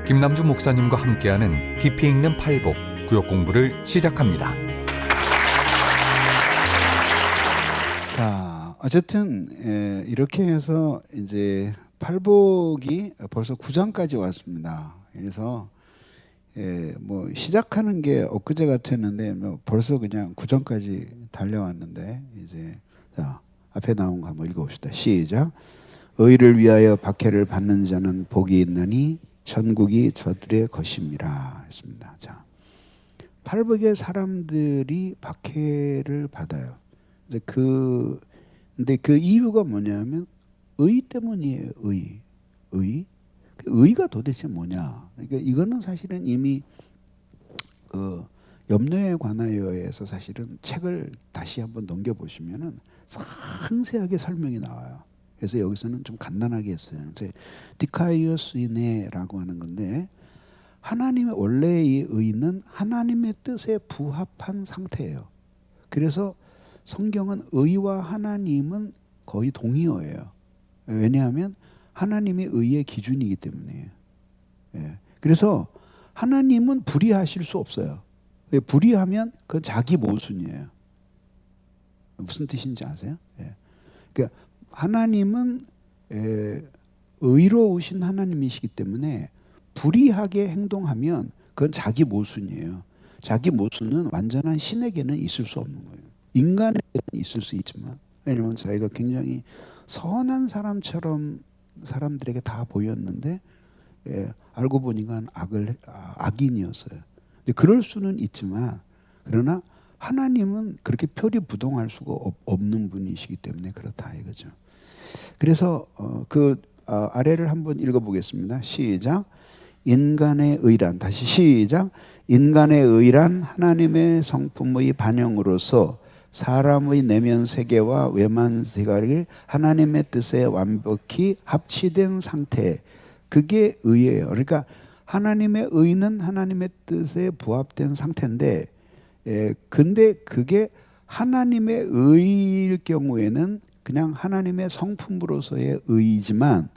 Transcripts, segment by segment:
김남주 목사님과 함께하는 깊이 읽는 팔복 구역 공부를 시작합니다. 자, 어쨌든 이렇게 해서 이제 팔복이 벌써 9장까지 왔습니다. 그래서 뭐 시작하는 게 엊그제 같았는데 뭐 벌써 그냥 9장까지 달려왔는데 이제 자 앞에 나온 거 한번 읽어봅시다. 시작. 의를 위하여 박해를 받는 자는 복이 있나니 천국이 저들의 것입니다. 했습니다. 자, 팔복의 사람들이 박해를 받아요. 이제 근데 그 이유가 뭐냐면 의 때문이에요. 의가 도대체 뭐냐? 그러니까 이거는 사실은 이미 염려에 관하여에서 사실은 책을 다시 한번 넘겨보시면은 상세하게 설명이 나와요. 그래서 여기서는 좀 간단하게 했어요. 디카이오스이네라고 하는 건데 하나님의 원래의 의는 하나님의 뜻에 부합한 상태예요. 그래서 성경은 의와 하나님은 거의 동의어예요. 왜냐하면 하나님이 의의 기준이기 때문이에요. 그래서 하나님은 불의하실 수 없어요. 불의하면 그건 자기 모순이에요. 무슨 뜻인지 아세요? 그러니까 하나님은 의로우신 하나님이시기 때문에 불의하게 행동하면 그건 자기 모순이에요. 자기 모순은 완전한 신에게는 있을 수 없는 거예요. 인간에게는 있을 수 있지만, 왜냐하면 자기가 굉장히 선한 사람처럼 사람들에게 다 보였는데 알고 보니까 악인이었어요. 근데 그럴 수는 있지만 그러나 하나님은 그렇게 표리부동할 수가 없는 분이시기 때문에 그렇다 이거죠. 그래서 아래를 한번 읽어보겠습니다. 시작. 인간의 의란, 다시 시작. 인간의 의란 하나님의 성품의 반영으로서 사람의 내면 세계와 외만 세계를 하나님의 뜻에 완벽히 합치된 상태, 그게 의예요. 그러니까 하나님의 의는 하나님의 뜻에 부합된 상태인데, 근데 그게 하나님의 의일 경우에는 그냥 하나님의 성품으로서의 의이지만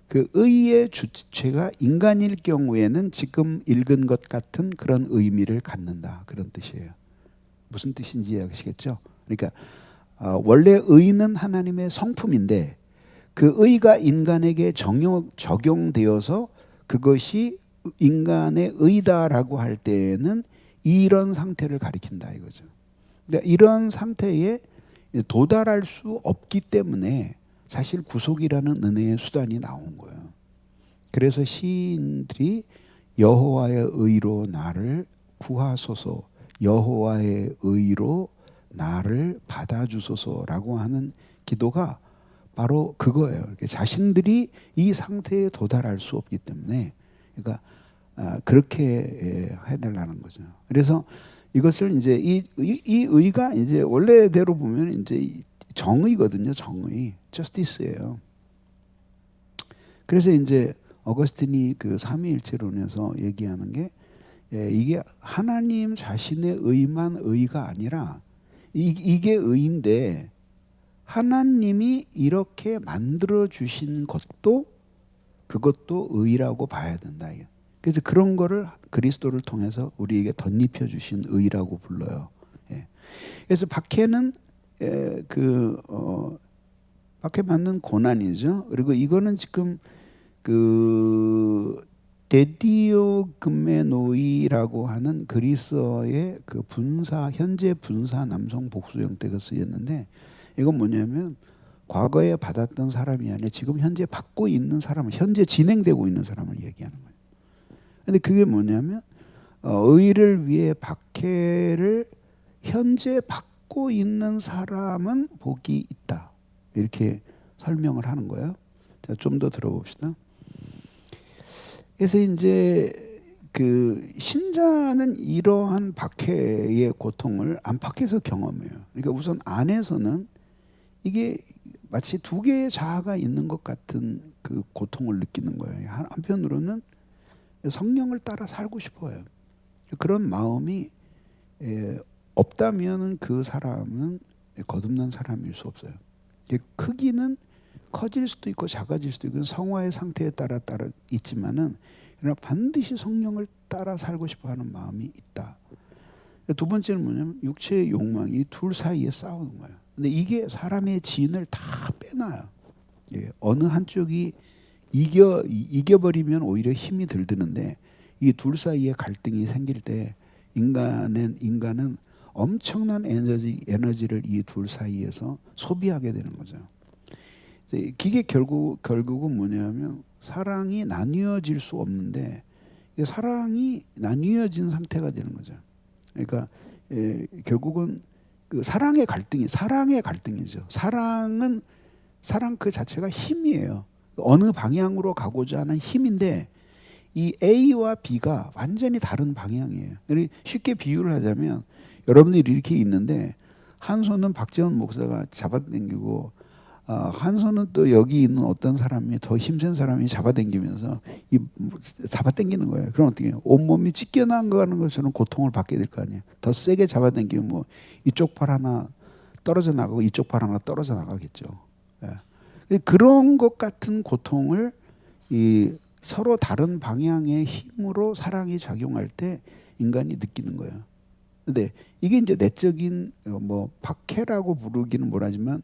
그 의의 주체가 인간일 경우에는 지금 읽은 것 같은 그런 의미를 갖는다, 그런 뜻이에요. 무슨 뜻인지 아시겠죠? 그러니까 원래 의는 하나님의 성품인데 그 의가 인간에게 적용되어서 그것이 인간의 의다라고 할 때에는 이런 상태를 가리킨다 이거죠. 그러니까 이런 상태에 도달할 수 없기 때문에 사실 구속이라는 은혜의 수단이 나온 거예요. 그래서 시인들이 여호와의 의로 나를 구하소서, 여호와의 의로 나를 받아주소서라고 하는 기도가 바로 그거예요. 자신들이 이 상태에 도달할 수 없기 때문에 그러니까 그렇게 해달라는 거죠. 그래서 이것을 이제 이 의가 이제 원래대로 보면 이제 정의거든요. 정의, justice예요. 그래서 이제 어거스틴이 그 삼위일체론에서 얘기하는 게 이게 하나님 자신의 의만 의가 아니라 이게 의인데 하나님이 이렇게 만들어 주신 것도 그것도 의라고 봐야 된다. 그래서 그런 거를 그리스도를 통해서 우리에게 덧입혀 주신 의라고 불러요. 그래서 박해는 박해 받는 고난이죠. 그리고 이거는 지금 그 데디오금메노이라고 하는 그리스어의 그 현재 분사 남성 복수 형태가 쓰였는데 이건 뭐냐면 과거에 받았던 사람이 아니라 지금 현재 받고 있는 사람, 현재 진행되고 있는 사람을 얘기하는 거예요. 근데 그게 뭐냐면 의를 위해 박해를 현재 받고 있는 사람은 복이 있다. 이렇게 설명을 하는 거예요. 자, 좀 더 들어봅시다. 그래서 이제 그 신자는 이러한 박해의 고통을 안팎에서 경험해요. 그러니까 우선 안에서는 이게 마치 두 개의 자아가 있는 것 같은 그 고통을 느끼는 거예요. 한편으로는 성령을 따라 살고 싶어요. 그런 마음이 없다면 그 사람은 거듭난 사람일 수 없어요. 크기는 커질 수도 있고 작아질 수도 있고 성화의 상태에 따라 있지만은 그러나 반드시 성령을 따라 살고 싶어하는 마음이 있다. 두 번째는 뭐냐면 육체의 욕망이 둘 사이에 싸우는 거예요. 근데 이게 사람의 진을 다 빼놔요. 예, 어느 한쪽이 이겨버리면 오히려 힘이 들드는데 이 둘 사이에 갈등이 생길 때 인간은 엄청난 에너지를 이 둘 사이에서 소비하게 되는 거죠. 이게 결국은 뭐냐면 사랑이 나뉘어질 수 없는데 사랑이 나뉘어진 상태가 되는 거죠. 그러니까 결국은 그 사랑의 갈등이죠. 사랑 그 자체가 힘이에요. 어느 방향으로 가고자 하는 힘인데 이 A와 B가 완전히 다른 방향이에요. 쉽게 비유를 하자면 여러분들이 이렇게 있는데 한 손은 박재원 목사가 잡아당기고 한 손은 또 여기 있는 어떤 사람이 더 힘센 사람이 잡아당기면서 잡아당기는 거예요. 그럼 어떻게 해요? 온몸이 찢겨나가는 것처럼 고통을 받게 될 거 아니에요. 더 세게 잡아당기면 뭐 이쪽 팔 하나 떨어져 나가고 이쪽 팔 하나 떨어져 나가겠죠. 예. 그런 것 같은 고통을 이 서로 다른 방향의 힘으로 사랑이 작용할 때 인간이 느끼는 거예요. 근데 이게 이제 내적인 뭐 박해라고 부르기는 뭐라지만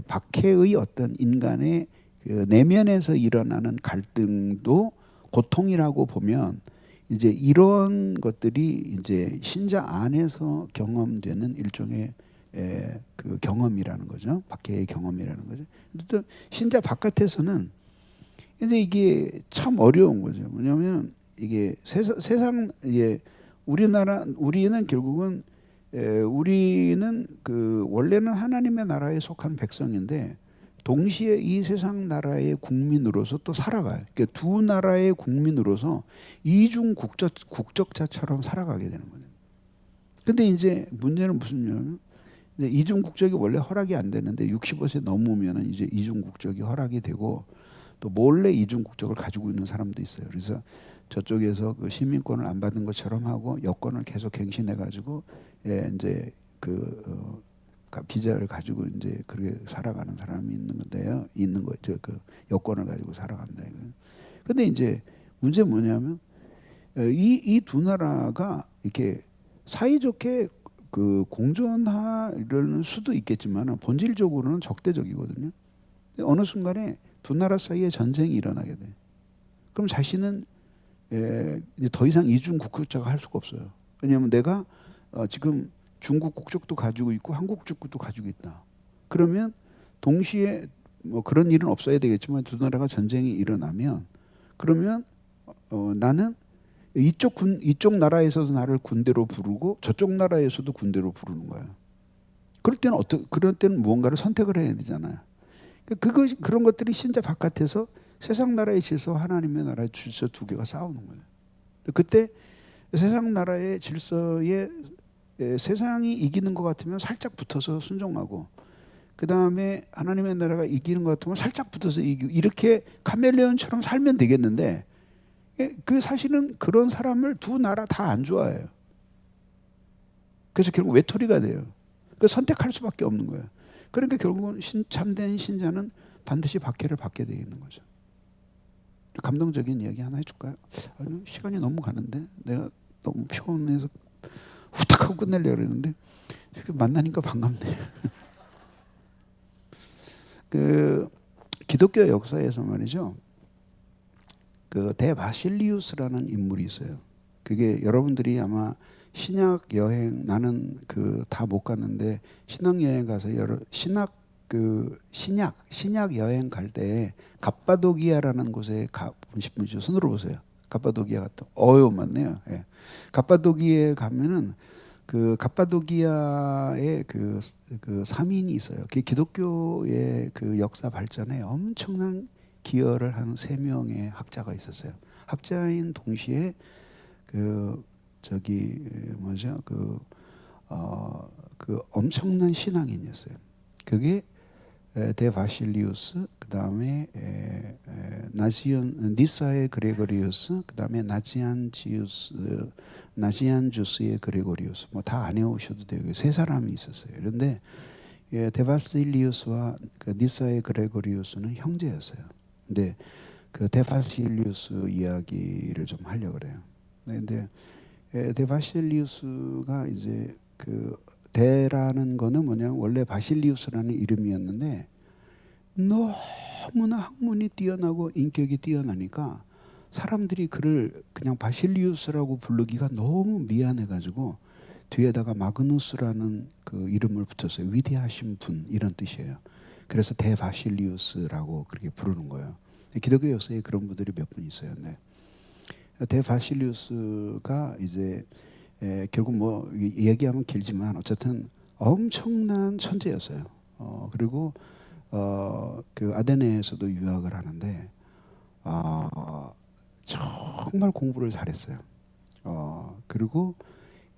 박해의 어떤 인간의 그 내면에서 일어나는 갈등도 고통이라고 보면 이제 이런 것들이 이제 신자 안에서 경험되는 일종의 그 경험이라는 거죠. 박해의 경험이라는 거죠. 또 신자 바깥에서는 이제 이게 참 어려운 거죠. 뭐냐면 이게 세상 우리는 결국은 우리는 그 원래는 하나님의 나라에 속한 백성인데 동시에 이 세상 나라의 국민으로서 또 살아가요. 그러니까 두 나라의 국민으로서 이중 국적자처럼 살아가게 되는 거죠. 근데 이제 문제는 무슨냐면 이중 국적이 원래 허락이 안 되는데 65세 넘으면은 이제 이중 국적이 허락이 되고 또 몰래 이중 국적을 가지고 있는 사람도 있어요. 그래서 저쪽에서 그 시민권을 안 받은 것처럼 하고 여권을 계속 갱신해 가지고 이제 그 비자를 가지고 이제 그렇게 살아가는 사람이 있는 건데요. 있는 거죠. 그 여권을 가지고 살아간다 이거. 근데 이제 문제 뭐냐면 이 두 나라가 이렇게 사이좋게 그 공존하려는 수도 있겠지만 본질적으로는 적대적이거든요. 어느 순간에 두 나라 사이에 전쟁이 일어나게 돼. 그럼 자신은 이제 더 이상 이중 국적자가 할 수가 없어요. 왜냐하면 내가 지금 중국 국적도 가지고 있고 한국 국적도 가지고 있다. 그러면 동시에 뭐 그런 일은 없어야 되겠지만 두 나라가 전쟁이 일어나면 그러면 나는 이쪽 나라에서도 나를 군대로 부르고 저쪽 나라에서도 군대로 부르는 거야. 그럴 때는 무언가를 선택을 해야 되잖아요. 그런 것들이 신자 바깥에서 세상 나라의 질서와 하나님의 나라의 질서 두 개가 싸우는 거예요. 그때 세상 나라의 질서에 세상이 이기는 것 같으면 살짝 붙어서 순종하고 그 다음에 하나님의 나라가 이기는 것 같으면 살짝 붙어서 이기고 이렇게 카멜레온처럼 살면 되겠는데 그 사실은 그런 사람을 두 나라 다 안 좋아해요. 그래서 결국 외톨이가 돼요. 선택할 수밖에 없는 거예요. 그러니까 결국은 참된 신자는 반드시 박해를 받게 되어 있는 거죠. 감동적인 이야기 하나 해줄까요? 시간이 너무 가는데 내가 너무 피곤해서 후딱 하고 끝내려고 했는데 만나니까 반갑네요. 그 기독교 역사에서 말이죠. 그 대바실리우스라는 인물이 있어요. 그게 여러분들이 아마 신약 여행 나는 그 다 못 갔는데 신학 여행 가서 신약 여행 갈 때 갑바도기아라는 곳에 가보신 분이죠. 손으로 보세요. 갑바도기아 갔다. 맞네요. 예. 갑바도기아에 가면은 그 갑바도기아의 그 사민이 있어요. 그 기독교의 그 역사 발전에 엄청난 기여를 한 3명의 학자가 있었어요. 학자인 동시에 그 엄청난 신앙인이었어요. 그게 데바실리우스, 그 다음에 니사의 그레고리우스, 그 다음에 나지안주스의 그레고리우스. 뭐 다 안 외우셔도 돼요. 3사람이 있었어요. 그런데 데바실리우스와 그 니사의 그레고리우스는 형제였어요. 근데 그 데파실리우스 이야기를 좀 하려고 그래요. 근데 데파실리우스가 이제 그 데라는 거는 뭐냐면 원래 바실리우스라는 이름이었는데 너무나 학문이 뛰어나고 인격이 뛰어나니까 사람들이 그를 그냥 바실리우스라고 부르기가 너무 미안해가지고 뒤에다가 마그누스라는 그 이름을 붙였어요. 위대하신 분 이런 뜻이에요. 그래서 대바실리우스라고 그렇게 부르는 거예요. 기독교 역사에 그런 분들이 몇 분 있어요. 네. 대바실리우스가 이제 결국 뭐 얘기하면 길지만 어쨌든 엄청난 천재였어요. 그리고 그 아테네에서도 유학을 하는데 정말 공부를 잘했어요. 그리고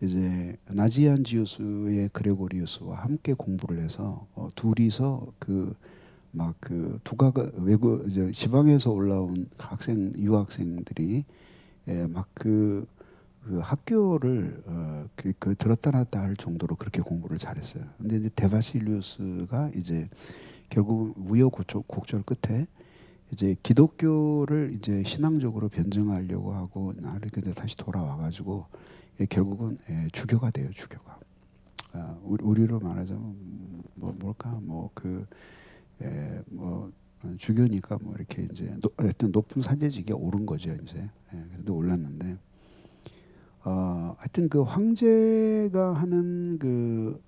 이제 나지안지우스의 그레고리우스와 함께 공부를 해서 둘이서 그 막 그 두각 외국 이제 지방에서 올라온 학생 유학생들이 막 그 학교를 그 들었다 놨다 할 정도로 그렇게 공부를 잘했어요. 근데 이제 데바실리우스가 이제 결국 우여곡절 끝에 이제 기독교를 이제 신앙적으로 변증하려고 하고 근데 다시 돌아와가지고 결국은 주교가 돼요. 주교가. 우리로 말하자면 뭘까 뭐 주교니까 뭐 이렇게 이제 하여튼 높은 사제직에 오른 거죠 이제. 그래도 올랐는데 하여튼 그 황제가 하는 그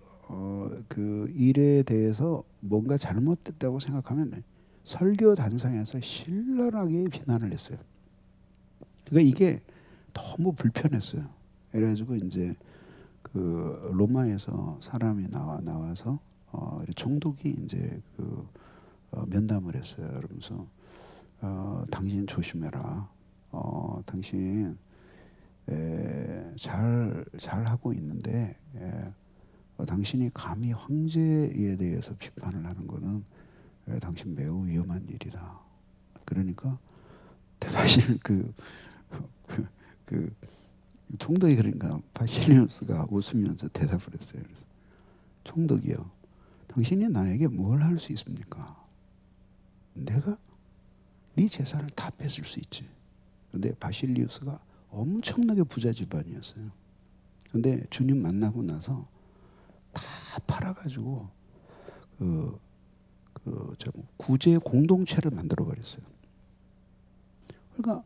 일에 대해서 뭔가 잘못됐다고 생각하면 설교 단상에서 신랄하게 비난을 했어요. 그러니까 이게 너무 불편했어요. 그래가지고 이제 그 로마에서 사람이 나와서 총독이 이제 그 면담을 했어요. 그러면서 당신 조심해라. 당신 잘 하고 있는데 당신이 감히 황제에 대해서 비판을 하는 거는 당신 매우 위험한 일이다. 그러니까 사실 그 총독이 그러니까 바실리우스가 웃으면서 대답을 했어요. 그래서 총독이요, 당신이 나에게 뭘 할 수 있습니까? 내가 네 재산을 다 뺏을 수 있지. 근데 바실리우스가 엄청나게 부자 집안이었어요. 근데 주님 만나고 나서 다 팔아가지고 구제 공동체를 만들어 버렸어요. 그러니까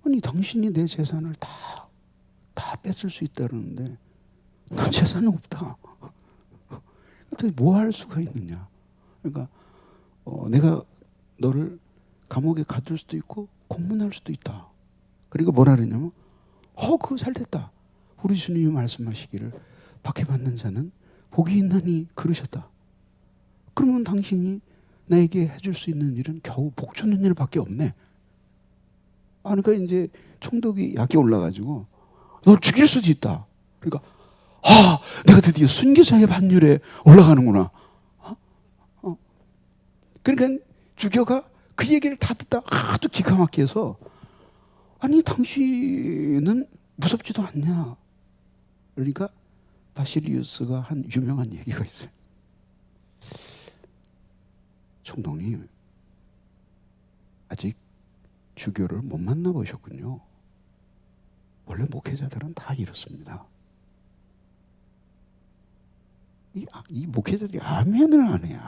아니 당신이 내 재산을 다 뺏을 수 있다 그러는데 난 재산이 없다. 어떻게 뭐 할 수가 있느냐. 그러니까 내가 너를 감옥에 가둘 수도 있고 고문할 수도 있다. 그리고 뭐라 그러냐면 그거 잘 됐다. 우리 주님이 말씀하시기를 박해받는 자는 복이 있나니 그러셨다. 그러면 당신이 나에게 해줄 수 있는 일은 겨우 복 주는 일밖에 없네. 그러니까 이제 총독이 약이 올라가지고 너 죽일 수도 있다. 그러니까 내가 드디어 순교자의 반열에 올라가는구나. 그러니까 주교가 그 얘기를 다 듣다 하도 기가 막혀서 아니 당신은 무섭지도 않냐. 그러니까 바실리우스가 한 유명한 얘기가 있어요. 총독님, 아직 주교를 못 만나보셨군요. 원래 목회자들은 다 이렇습니다. 이 목회자들이 아멘을 안 해요.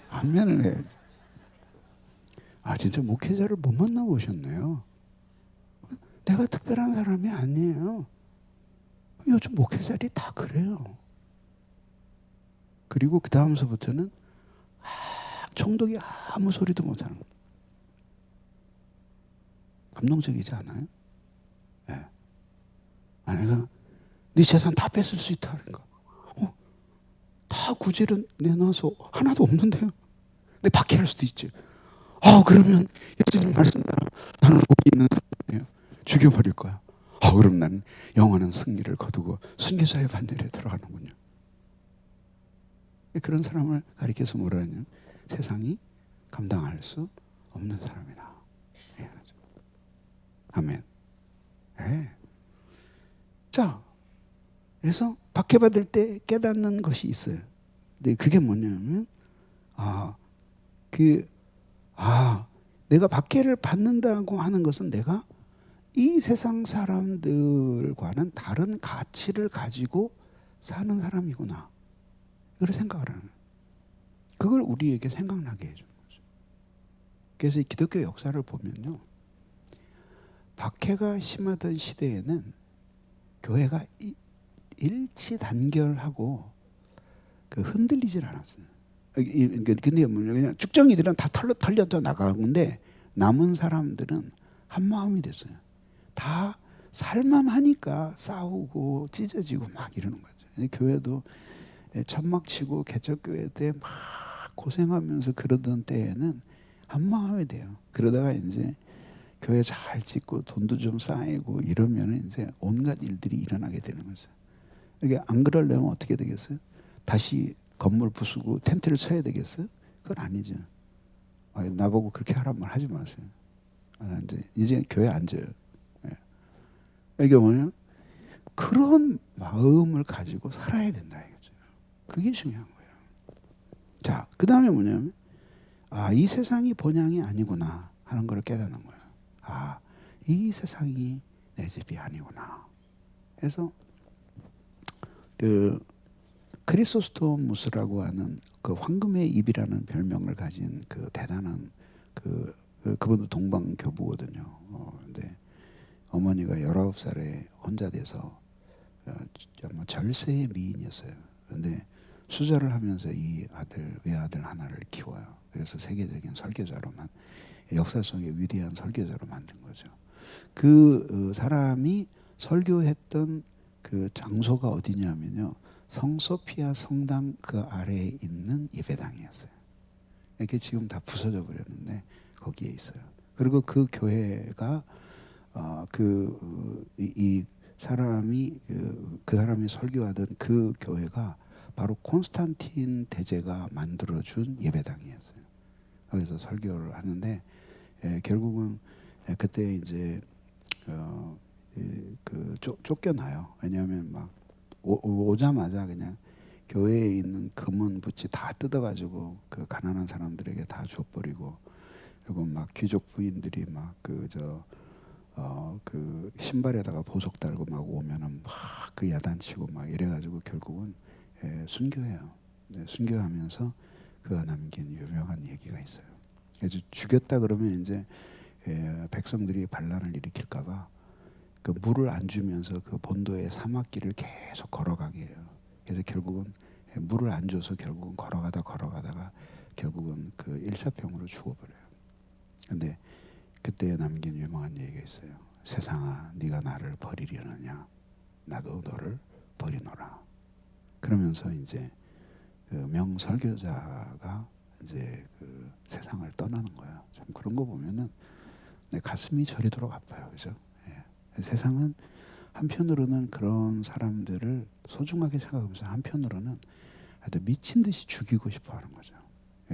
아멘을 해야지. 진짜 목회자를 못 만나보셨네요. 내가 특별한 사람이 아니에요. 요즘 목회자들이 다 그래요. 그리고 그 다음서부터는 총독이 아무 소리도 못하는 거예요. 감동적이지 않아요? 네. 내가 네 재산 다 뺏을 수 있다. 그러니까 다 구제를 내놔서 하나도 없는데요. 내 박해할 수도 있지. 그러면 예수님 말씀대로 나는 복이 있는 사람이에요. 죽여버릴 거야. 그럼 나는 영원한 승리를 거두고 순교자의 반열에 들어가는군요. 그런 사람을 가리켜서 뭐라 하냐면 세상이 감당할 수 없는 사람이다. 아멘. 자, 그래서 박해받을 때 깨닫는 것이 있어요. 근데 그게 뭐냐면 내가 박해를 받는다고 하는 것은 내가 이 세상 사람들과는 다른 가치를 가지고 사는 사람이구나. 이걸 생각을 하는 거예요. 그걸 우리에게 생각나게 해주는 거죠. 그래서 이 기독교 역사를 보면요, 박해가 심하던 시대에는 교회가 일치단결하고 그 흔들리질 않았어요. 근데 그냥 쭉정이들은 다 털려져 나가는데 남은 사람들은 한 마음이 됐어요. 다 살만하니까 싸우고 찢어지고 막 이러는 거죠. 교회도 천막치고 개척교회 때 막 고생하면서 그러던 때에는 한 마음이 돼요. 그러다가 이제 교회 잘 짓고 돈도 좀 쌓이고 이러면 이제 온갖 일들이 일어나게 되는 거죠. 이게 안 그러려면 어떻게 되겠어요? 다시 건물 부수고 텐트를 쳐야 되겠어요? 그건 아니죠. 나보고 그렇게 하란 말 하지 마세요. 이제 교회 앉아요. 이게 뭐냐? 그런 마음을 가지고 살아야 된다 이거죠. 그게 중요한 거예요. 자, 그 다음에 뭐냐면 이 세상이 본향이 아니구나 하는 걸 깨닫는 거예요. 이 세상이 내 집이 아니구나. 그래서 그 크리소스토무스라고 하는 그 황금의 입이라는 별명을 가진 그 대단한 그분도 동방교부거든요. 근데 어머니가 19살에 혼자 돼서 절세의 미인이었어요. 근데 수절을 하면서 이 외아들 하나를 키워요. 그래서 세계적인 설교자로만, 역사 속의 위대한 설교자로 만든 거죠. 그 사람이 설교했던 그 장소가 어디냐면요, 성소피아 성당 그 아래에 있는 예배당이었어요. 이게 지금 다 부서져 버렸는데 거기에 있어요. 그리고 그 교회가 이 사람이 그 사람이 설교하던 그 교회가 바로 콘스탄틴 대제가 만들어준 예배당이었어요. 거기서 설교를 하는데 결국은 그때 이제 쫓겨나요. 왜냐하면 막 오자마자 그냥 교회에 있는 금은 부치 다 뜯어가지고 그 가난한 사람들에게 다 줘버리고, 그리고 막 귀족 부인들이 막 그 신발에다가 보석 달고 막 오면은 막 그 야단치고 막 이래가지고 결국은 순교해요. 순교하면서 그가 남긴 유명한 얘기가 있어요. 그래서 죽였다 그러면 이제 백성들이 반란을 일으킬까봐 그 물을 안 주면서 그 본도의 사막길을 계속 걸어가게 해요. 그래서 결국은 물을 안 줘서 결국은 걸어가다가 결국은 그 일사병으로 죽어버려요. 근데 그때 남긴 유명한 얘기가 있어요. 세상아, 네가 나를 버리려느냐? 나도 너를 버리노라. 그러면서 이제 그 명설교자가 이제 그 세상을 떠나는 거예요. 참 그런 거 보면은 내 가슴이 저리도록 아파요. 그죠? 세상은 한편으로는 그런 사람들을 소중하게 생각하면서 한편으로는 하여튼 미친 듯이 죽이고 싶어 하는 거죠.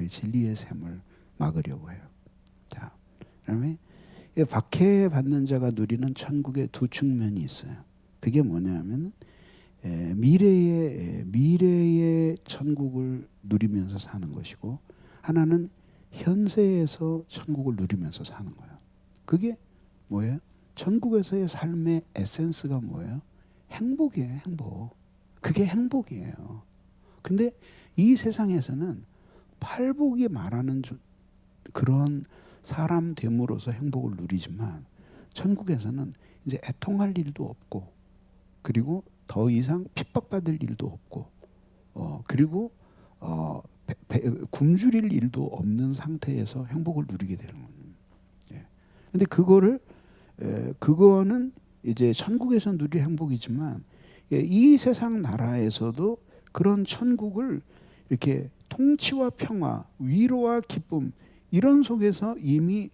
진리의 샘을 막으려고 해요. 자, 그다음에 박해받는 자가 누리는 천국의 두 측면이 있어요. 그게 뭐냐면 미래의 천국을 누리면서 사는 것이고, 하나는 현세에서 천국을 누리면서 사는 거예요. 그게 뭐예요? 천국에서의 삶의 에센스가 뭐예요? 행복이에요, 행복. 그게 행복이에요. 근데 이 세상에서는 팔복이 말하는 그런 사람 됨으로써 행복을 누리지만, 천국에서는 이제 애통할 일도 없고, 그리고 더 이상 핍박받을 일도 없고, 그리고 굶주릴 일도 없는 상태에서 행복을 누리게 되는 거예요. 근데 그거는 이제 천국에서 누릴 행복이지만, 이 세상 나라에서도 그런 천국을 이렇게 통치와 평화, 위로와 기쁨 이런 속에서 이미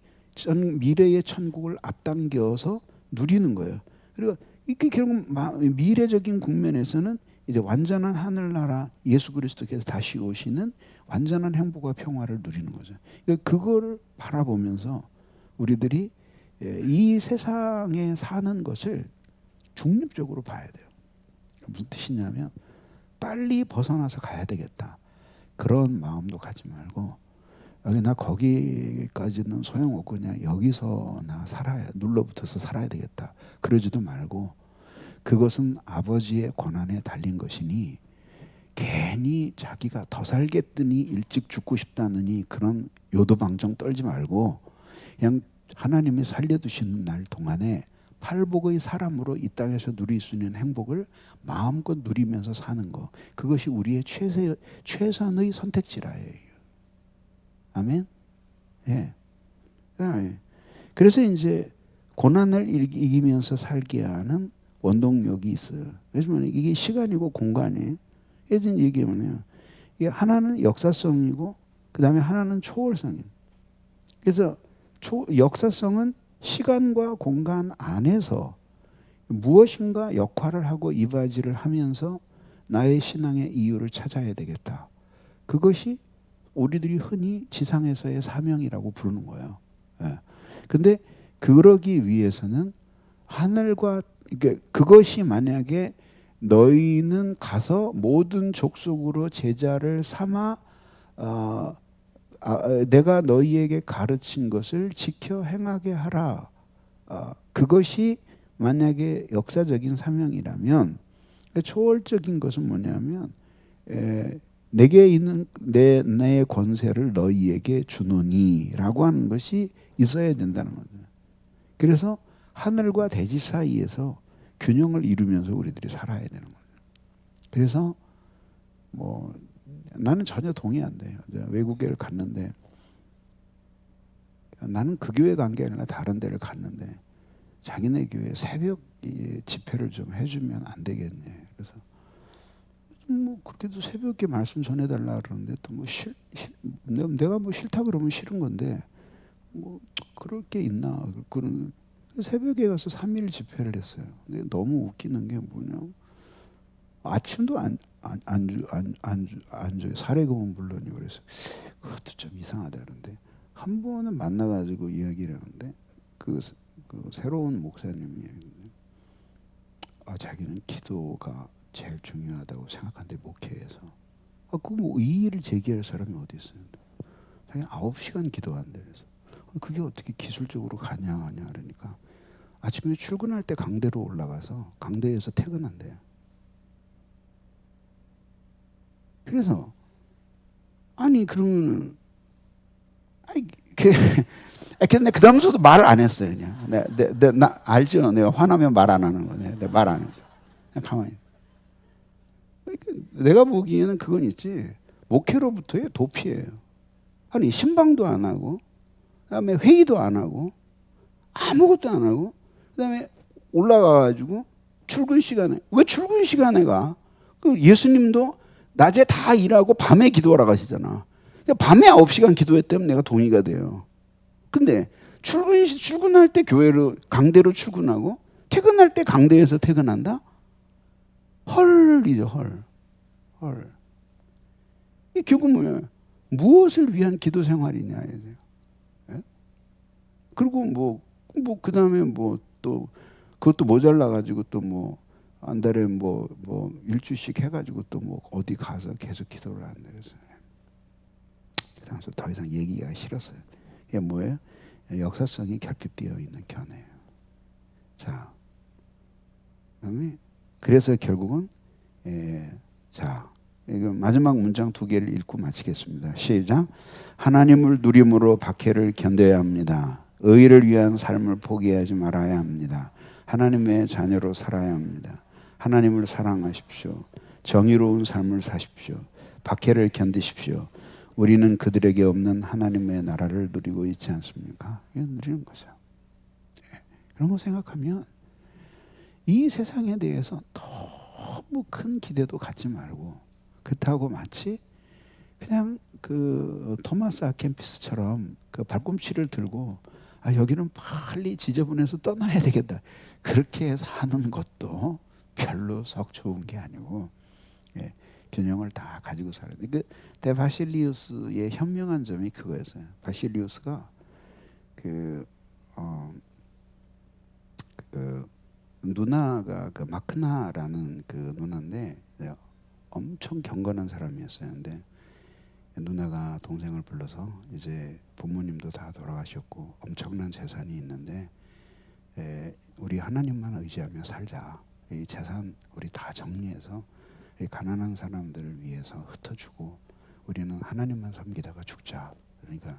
미래의 천국을 앞당겨서 누리는 거예요. 그리고 이게 결국 미래적인 국면에서는 이제 완전한 하늘나라 예수 그리스도께서 다시 오시는 완전한 행복과 평화를 누리는 거죠. 그거를 바라보면서 우리들이 이 세상에 사는 것을 중립적으로 봐야 돼요. 무슨 뜻이냐면 빨리 벗어나서 가야 되겠다. 그런 마음도 가지 말고 여기 나 거기까지는 소용없고 그냥 여기서 나 살아야 눌러붙어서 살아야 되겠다. 그러지도 말고 그것은 아버지의 권한에 달린 것이니 괜히 자기가 더 살겠더니 일찍 죽고 싶다느니 그런 요도방정 떨지 말고 그냥 하나님이 살려두시는 날 동안에 팔복의 사람으로 이 땅에서 누릴 수 있는 행복을 마음껏 누리면서 사는 거, 그것이 우리의 최선의 선택지라예요. 아멘. 예. 그래서 이제 고난을 이기면서 살게 하는 원동력이 있어요. 그래서 이게 시간이고 공간이 예전 얘기하면 이게 하나는 역사성이고 그 다음에 하나는 초월성이에요. 그래서 역사성은 시간과 공간 안에서 무엇인가 역할을 하고 이바지를 하면서 나의 신앙의 이유를 찾아야 되겠다. 그것이 우리들이 흔히 지상에서의 사명이라고 부르는 거예요. 근데 그러기 위해서는 하늘과 그것이 만약에 너희는 가서 모든 족속으로 제자를 삼아 내가 너희에게 가르친 것을 지켜 행하게 하라. 그것이 만약에 역사적인 사명이라면 초월적인 것은 뭐냐면 내게 있는 내 권세를 너희에게 주노니라고 하는 것이 있어야 된다는 거죠. 그래서 하늘과 대지 사이에서 균형을 이루면서 우리들이 살아야 되는 거죠. 그래서 뭐 나는 전혀 동의 안 돼요. 외국에를 갔는데 나는 그 교회 간 게 아니라 다른 데를 갔는데 자기네 교회 새벽 집회를 좀 해주면 안 되겠냐. 그래서 뭐 그렇게도 새벽에 말씀 전해달라 그러는데 또 뭐 내가 뭐 싫다 그러면 싫은 건데 뭐 그럴 게 있나. 그런 새벽에 가서 3일 집회를 했어요. 근데 너무 웃기는 게 뭐냐. 아침도 안줘요. 사례금은 물론이고 그래서 그것도 좀 이상하다 그러는데 한 번은 만나가지고 이야기를 하는데 그 새로운 목사님이 자기는 기도가 제일 중요하다고 생각하는데 목회에서 뭐 이의를 제기할 사람이 어디 있어요? 자기 9시간 기도한대. 그래서 그게 어떻게 기술적으로 가냐 그러니까 아침에 출근할 때 강대로 올라가서 강대에서 퇴근한대요. 그래서 그러면 근데 그 다음서도 말을 안 했어요. 그냥 나 알죠. 내가 화나면 말 안 하는 거. 내가 말 안 했어. 그냥 가만히. 내가 보기에는 그건 있지. 목회로부터의 도피예요. 신방도 안 하고, 그다음에 회의도 안 하고, 아무것도 안 하고, 그다음에 올라가가지고 출근 시간에 왜 출근 시간에 가? 예수님도 낮에 다 일하고 밤에 기도하러 가시잖아. 밤에 9시간 기도했다면 내가 동의가 돼요. 근데 출근할 때 교회로 강대로 출근하고 퇴근할 때 강대에서 퇴근한다? 헐이죠. 헐. 이게 결국 뭐야? 무엇을 위한 기도 생활이냐. 예? 그리고 뭐 그다음에 뭐 또 그것도 모자라 가지고 또 뭐 한 달에 뭐 일주씩 해가지고 또 뭐 어디 가서 계속 기도를 한다 그래서 그래서 더 이상 얘기가 싫었어요. 이게 뭐예요? 역사성이 결핍되어 있는 견해예요. 자, 그다음에 그래서 결국은 자, 이거 마지막 문장 2개를 읽고 마치겠습니다. 시작. 하나님을 누림으로 박해를 견뎌야 합니다. 의를 위한 삶을 포기하지 말아야 합니다. 하나님의 자녀로 살아야 합니다. 하나님을 사랑하십시오. 정의로운 삶을 사십시오. 박해를 견디십시오. 우리는 그들에게 없는 하나님의 나라를 누리고 있지 않습니까? 이건 누리는 거죠. 그런 거 생각하면 이 세상에 대해서 너무 큰 기대도 갖지 말고 그렇다고 마치 그냥 그 토마스 아켄피스처럼 그 발꿈치를 들고 여기는 빨리 지저분해서 떠나야 되겠다. 그렇게 사는 것도 별로 썩 좋은 게 아니고 균형을 다 가지고 살아야 돼. 데바실리우스의 현명한 점이 그거였어요. 바실리우스가 그 누나가 그 마크나라는 그 누나인데 엄청 경건한 사람이었어요. 근데 누나가 동생을 불러서 이제 부모님도 다 돌아가셨고 엄청난 재산이 있는데 우리 하나님만 의지하며 살자. 이 재산 우리 다 정리해서 이 가난한 사람들을 위해서 흩어주고 우리는 하나님만 섬기다가 죽자. 그러니까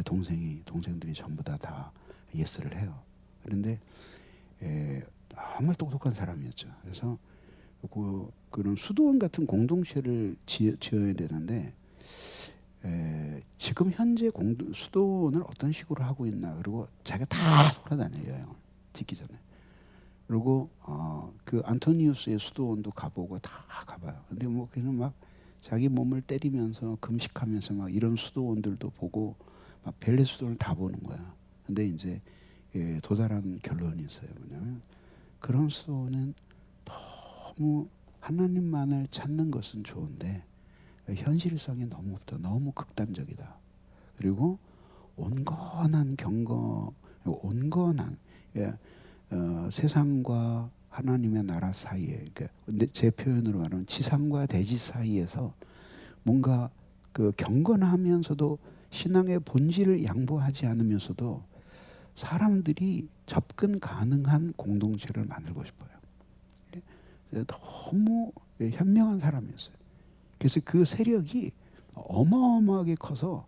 동생들이 전부 다 예스를 해요. 그런데 정말 똑똑한 사람이었죠. 그래서 그런 수도원 같은 공동체를 지어야 되는데 지금 현재 수도원을 어떤 식으로 하고 있나, 그리고 자기가 다 돌아다녀요. 여행을 짓기 전에. 그리고 그 안토니우스의 수도원도 가보고 다 가봐요. 근데 뭐 그냥 막 자기 몸을 때리면서 금식하면서 막 이런 수도원들도 보고 막 별의 수도를 다 보는 거야. 근데 이제 도달한 결론이 있어요. 뭐냐면 그런 수도원은 너무 하나님만을 찾는 것은 좋은데 현실성이 너무 없다. 너무 극단적이다. 그리고 온건한 세상과 하나님의 나라 사이에, 제 표현으로 말하면 지상과 대지 사이에서 뭔가 그 경건하면서도 신앙의 본질을 양보하지 않으면서도 사람들이 접근 가능한 공동체를 만들고 싶어요. 너무 현명한 사람이었어요. 그래서 그 세력이 어마어마하게 커서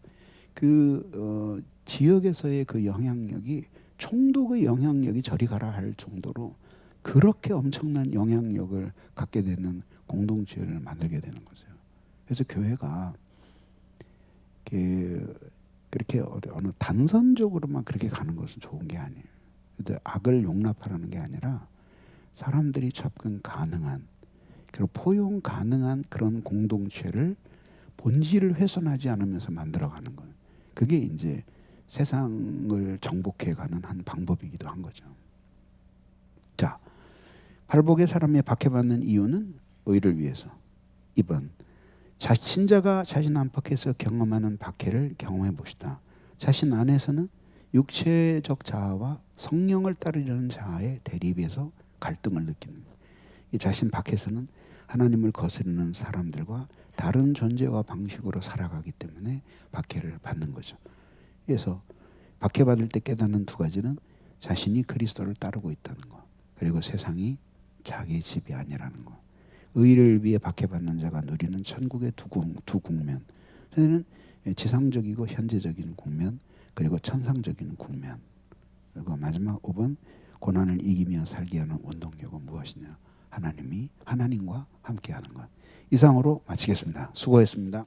그 지역에서의 그 영향력이, 총독의 영향력이 저리 가라 할 정도로 그렇게 엄청난 영향력을 갖게 되는 공동체를 만들게 되는 거죠. 그래서 교회가 그렇게 어느 단선적으로만 그렇게 가는 것은 좋은 게 아니에요. 근데 악을 용납하라는 게 아니라 사람들이 접근 가능한, 그리고 포용 가능한 그런 공동체를 본질을 훼손하지 않으면서 만들어가는 거예요. 그게 이제 세상을 정복해가는 한 방법이기도 한 거죠. 자, 팔복의 사람이 박해받는 이유는 의를 위해서. 2번, 신자가 자신 안팎에서 경험하는 박해를 경험해 봅시다. 자신 안에서는 육체적 자아와 성령을 따르려는 자아의 대립에서 갈등을 느끼는, 이 자신 밖에서는 하나님을 거스르는 사람들과 다른 존재와 방식으로 살아가기 때문에 박해를 받는 거죠. 그래서 박해받을 때 깨닫는 두 가지는 자신이 그리스도를 따르고 있다는 것, 그리고 세상이 자기 집이 아니라는 것. 의를 위해 박해받는 자가 누리는 천국의 두 국면. 저는 지상적이고 현재적인 국면, 그리고 천상적인 국면. 그리고 마지막 5번, 고난을 이기며 살게 하는 원동력은 무엇이냐? 하나님과 함께하는 것. 이상으로 마치겠습니다. 수고했습니다.